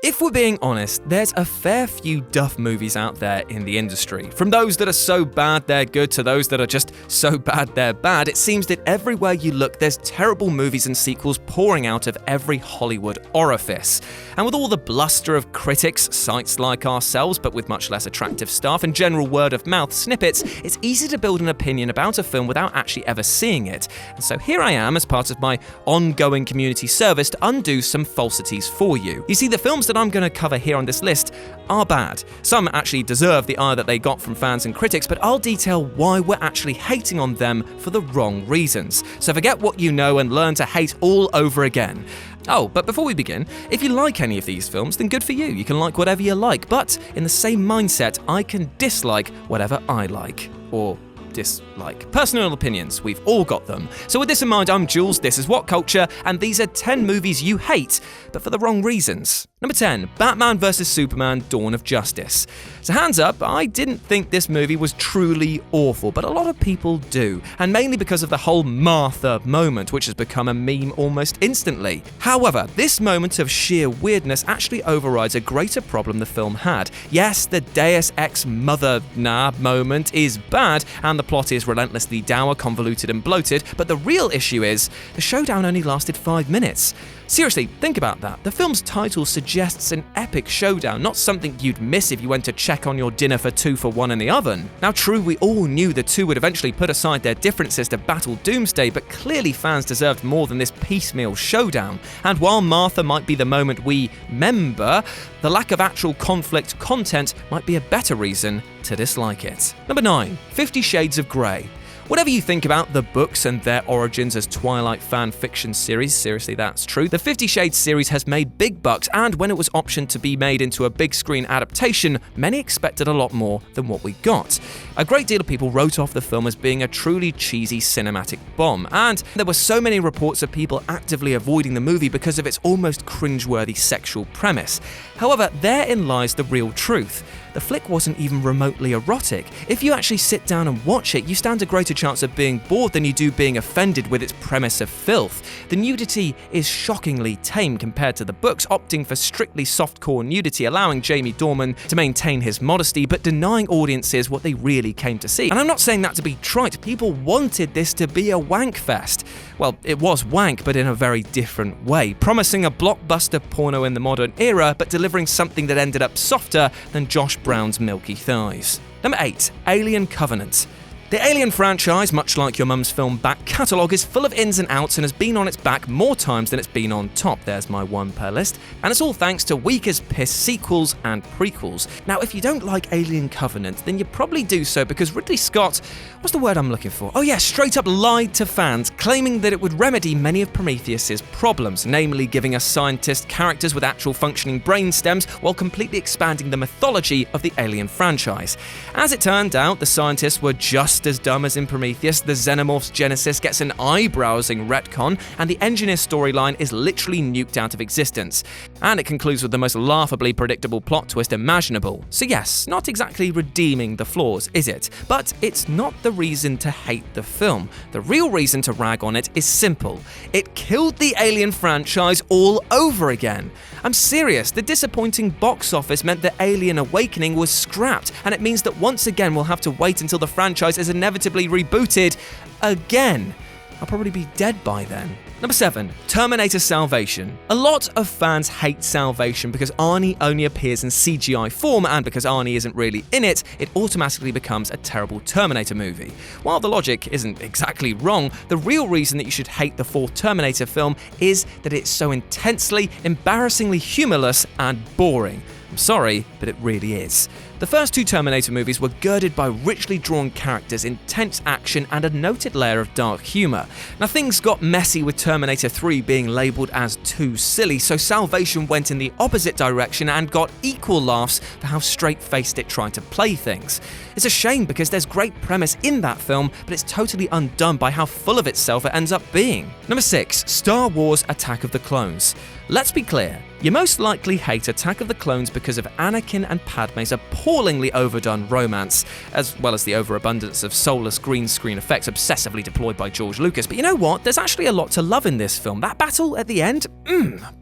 If we're being honest, there's a fair few duff movies out there in the industry. From those that are so bad they're good to those that are just so bad they're bad, it seems that everywhere you look there's terrible movies and sequels pouring out of every Hollywood orifice. And with all the bluster of critics, sites like ourselves but with much less attractive staff, and general word-of-mouth snippets, it's easy to build an opinion about a film without actually ever seeing it. And so here I am as part of my ongoing community service to undo some falsities for you. You see, the films that I'm going to cover here on this list are bad. Some actually deserve the ire that they got from fans and critics, but I'll detail why we're actually hating on them for the wrong reasons. So forget what you know and learn to hate all over again. Oh, but before we begin, if you like any of these films, then good for you. You can like whatever you like, but in the same mindset, I can dislike whatever I like. Or dislike. Personal opinions, we've all got them. So with this in mind, I'm Jules, this is What Culture, and these are 10 movies you hate, but for the wrong reasons. Number 10, Batman vs Superman: Dawn of Justice. So hands up, I didn't think this movie was truly awful, but a lot of people do, and mainly because of the whole Martha moment, which has become a meme almost instantly. However, this moment of sheer weirdness actually overrides a greater problem the film had. Yes, the Deus Ex Mother moment is bad, and the plot is relentlessly dour, convoluted and bloated, but the real issue is, the showdown only lasted 5 minutes. Seriously, think about that. The film's title suggests an epic showdown, not something you'd miss if you went to check on your dinner for 2 for 1 in the oven. Now true, we all knew the two would eventually put aside their differences to battle Doomsday, but clearly fans deserved more than this piecemeal showdown. And while Martha might be the moment we remember, the lack of actual conflict content might be a better reason to dislike it. Number 9, 50 Shades of Grey. Whatever you think about the books and their origins as Twilight fan fiction series, seriously that's true, the 50 Shades series has made big bucks, and when it was optioned to be made into a big screen adaptation, many expected a lot more than what we got. A great deal of people wrote off the film as being a truly cheesy cinematic bomb, and there were so many reports of people actively avoiding the movie because of its almost cringeworthy sexual premise. However, therein lies the real truth. The flick wasn't even remotely erotic. If you actually sit down and watch it, you stand a greater chance of being bored than you do being offended with its premise of filth. The nudity is shockingly tame compared to the books, opting for strictly softcore nudity, allowing Jamie Dornan to maintain his modesty, but denying audiences what they really came to see. And I'm not saying that to be trite, people wanted this to be a wank fest. Well, it was wank, but in a very different way, promising a blockbuster porno in the modern era, but delivering something that ended up softer than Josh Brown's milky thighs. Number 8, Alien Covenant. The Alien franchise, much like your mum's film back catalogue, is full of ins and outs and has been on its back more times than it's been on top. There's my one per list. And it's all thanks to weak as piss sequels and prequels. Now, if you don't like Alien Covenant, then you probably do so because Ridley Scott, what's the word I'm looking for? Oh yeah, straight up lied to fans, claiming that it would remedy many of Prometheus's problems, namely giving us scientist characters with actual functioning brain stems while completely expanding the mythology of the Alien franchise. As it turned out, the scientists were just as dumb as in Prometheus, the Xenomorph's genesis gets an eyebrow-raising retcon, and the engineer storyline is literally nuked out of existence. And it concludes with the most laughably predictable plot twist imaginable. So yes, not exactly redeeming the flaws, is it? But it's not the reason to hate the film. The real reason to rag on it is simple. It killed the Alien franchise all over again. I'm serious, the disappointing box office meant that Alien Awakening was scrapped, and it means that once again we'll have to wait until the franchise is inevitably rebooted again. I'll probably be dead by then. Number 7, Terminator Salvation. A lot of fans hate Salvation because Arnie only appears in CGI form, and because Arnie isn't really in it, it automatically becomes a terrible Terminator movie. While the logic isn't exactly wrong, the real reason that you should hate the fourth Terminator film is that it's so intensely, embarrassingly humorless and boring. I'm sorry, but it really is. The first two Terminator movies were girded by richly drawn characters, intense action, and a noted layer of dark humour. Now things got messy with Terminator 3 being labelled as too silly, so Salvation went in the opposite direction and got equal laughs for how straight-faced it tried to play things. It's a shame because there's great premise in that film, but it's totally undone by how full of itself it ends up being. Number 6, Star Wars: Attack of the Clones. Let's be clear, you most likely hate Attack of the Clones because of Anakin and Padme's appalling appallingly overdone romance, as well as the overabundance of soulless green screen effects obsessively deployed by George Lucas. But you know what? There's actually a lot to love in this film. That battle at the end,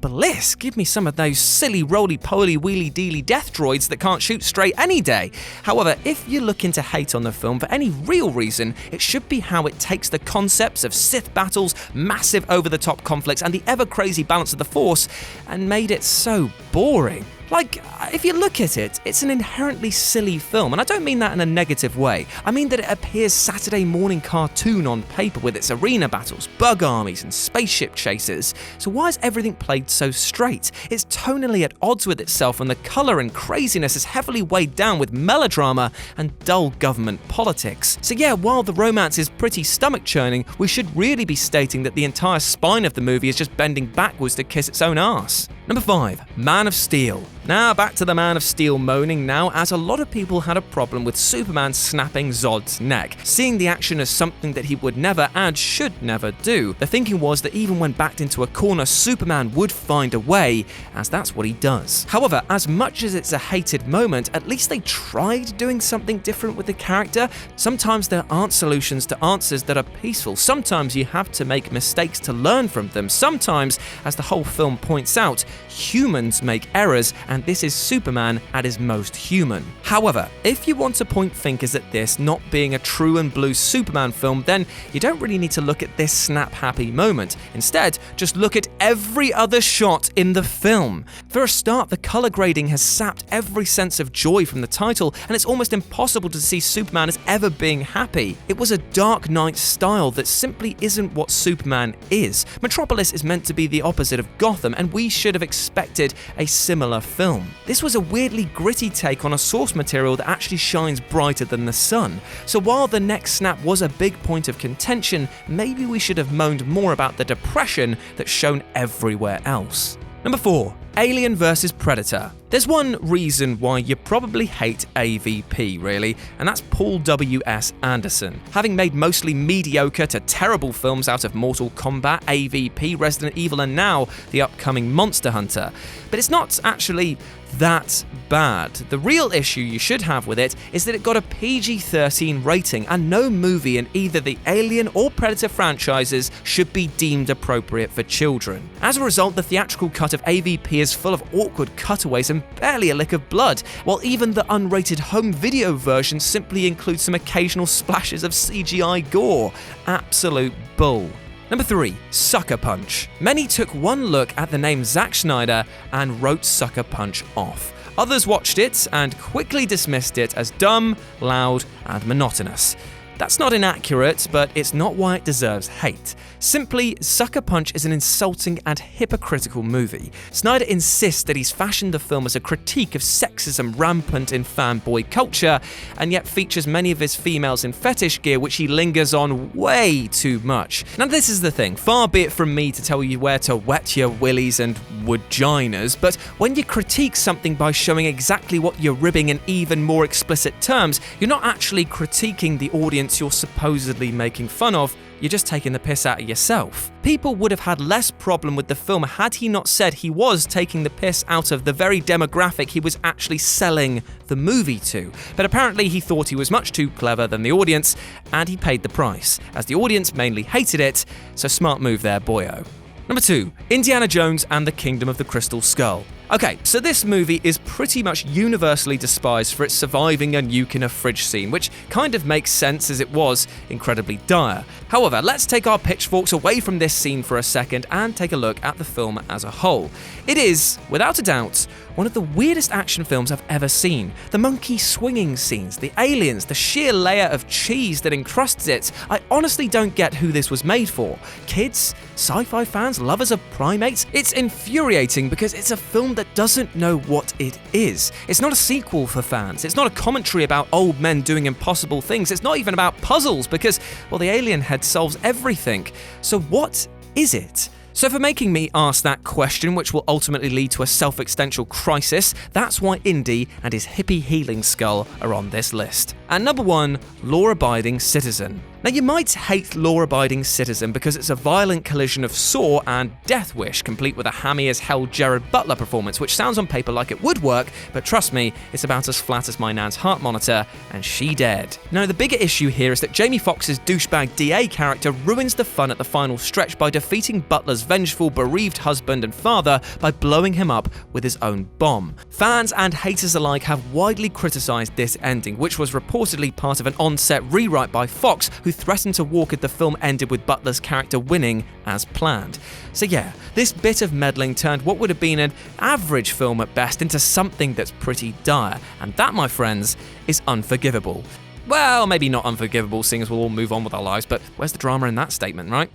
bliss. Give me some of those silly roly-poly wheelie-dealy death droids that can't shoot straight any day. However, if you're looking to hate on the film for any real reason, it should be how it takes the concepts of Sith battles, massive over-the-top conflicts, and the ever-crazy balance of the Force, and made it so boring. Like, if you look at it, it's an inherently silly film, and I don't mean that in a negative way. I mean that it appears Saturday morning cartoon on paper with its arena battles, bug armies, and spaceship chases. So why is everything played so straight? It's tonally at odds with itself, and the colour and craziness is heavily weighed down with melodrama and dull government politics. So yeah, while the romance is pretty stomach-churning, we should really be stating that the entire spine of the movie is just bending backwards to kiss its own ass. Number 5. Man of Steel. Now back to the Man of Steel moaning now, as a lot of people had a problem with Superman snapping Zod's neck, seeing the action as something that he would never and should never do. The thinking was that even when backed into a corner, Superman would find a way, as that's what he does. However, as much as it's a hated moment, at least they tried doing something different with the character. Sometimes there aren't solutions to answers that are peaceful. Sometimes you have to make mistakes to learn from them. Sometimes, as the whole film points out, humans make errors, and this is Superman at his most human. However, if you want to point fingers at this not being a true and blue Superman film, then you don't really need to look at this snap-happy moment. Instead, just look at every other shot in the film. For a start, the color grading has sapped every sense of joy from the title, and it's almost impossible to see Superman as ever being happy. It was a Dark Knight style that simply isn't what Superman is. Metropolis is meant to be the opposite of Gotham, and we should have expected a similar film. This was a weirdly gritty take on a source material that actually shines brighter than the sun. So while the neck snap was a big point of contention, maybe we should have moaned more about the depression that's shown everywhere else. Number 4. Alien vs Predator. There's one reason why you probably hate AVP, really, and that's Paul W.S. Anderson. Having made mostly mediocre to terrible films out of Mortal Kombat, AVP, Resident Evil, and now the upcoming Monster Hunter. But it's not actually that bad. The real issue you should have with it is that it got a PG-13 rating, and no movie in either the Alien or Predator franchises should be deemed appropriate for children. As a result, the theatrical cut of AVP is full of awkward cutaways and barely a lick of blood, while even the unrated home video version simply includes some occasional splashes of CGI gore. Absolute bull. Number 3. Sucker Punch. Many took one look at the name Zack Snyder and wrote Sucker Punch off. Others watched it and quickly dismissed it as dumb, loud, and monotonous. That's not inaccurate, but it's not why it deserves hate. Simply, Sucker Punch is an insulting and hypocritical movie. Snyder insists that he's fashioned the film as a critique of sexism rampant in fanboy culture, and yet features many of his females in fetish gear, which he lingers on way too much. Now this is the thing, far be it from me to tell you where to wet your willies and vaginas, but when you critique something by showing exactly what you're ribbing in even more explicit terms, you're not actually critiquing the audience you're supposedly making fun of, you're just taking the piss out of yourself. People would have had less problem with the film had he not said he was taking the piss out of the very demographic he was actually selling the movie to. But apparently he thought he was much too clever than the audience, and he paid the price, as the audience mainly hated it, so smart move there, boyo. Number 2. Indiana Jones and the Kingdom of the Crystal Skull. Okay, so this movie is pretty much universally despised for its surviving a nuke in a fridge scene, which kind of makes sense as it was incredibly dire. However, let's take our pitchforks away from this scene for a second and take a look at the film as a whole. It is, without a doubt, one of the weirdest action films I've ever seen. The monkey swinging scenes, the aliens, the sheer layer of cheese that encrusts it. I honestly don't get who this was made for. Kids? Sci-fi fans? Lovers of primates? It's infuriating because it's a film that doesn't know what it is. It's not a sequel for fans. It's not a commentary about old men doing impossible things. It's not even about puzzles because, well, the alien head solves everything. So what is it? So for making me ask that question, which will ultimately lead to a self-existential crisis, that's why Indy and his hippie healing skull are on this list. And number 1, law-abiding citizen. Now, you might hate Law-Abiding Citizen because it's a violent collision of Saw and Death Wish, complete with a hammy-as-hell Jared Butler performance, which sounds on paper like it would work, but trust me, it's about as flat as my nan's heart monitor, and she dead. Now, the bigger issue here is that Jamie Foxx's douchebag DA character ruins the fun at the final stretch by defeating Butler's vengeful, bereaved husband and father by blowing him up with his own bomb. Fans and haters alike have widely criticised this ending, which was reportedly part of an on-set rewrite by Fox, who threatened to walk if the film ended with Butler's character winning as planned. So yeah, this bit of meddling turned what would have been an average film at best into something that's pretty dire, and that, my friends, is unforgivable. Well, maybe not unforgivable, seeing as we'll all move on with our lives, but where's the drama in that statement, right?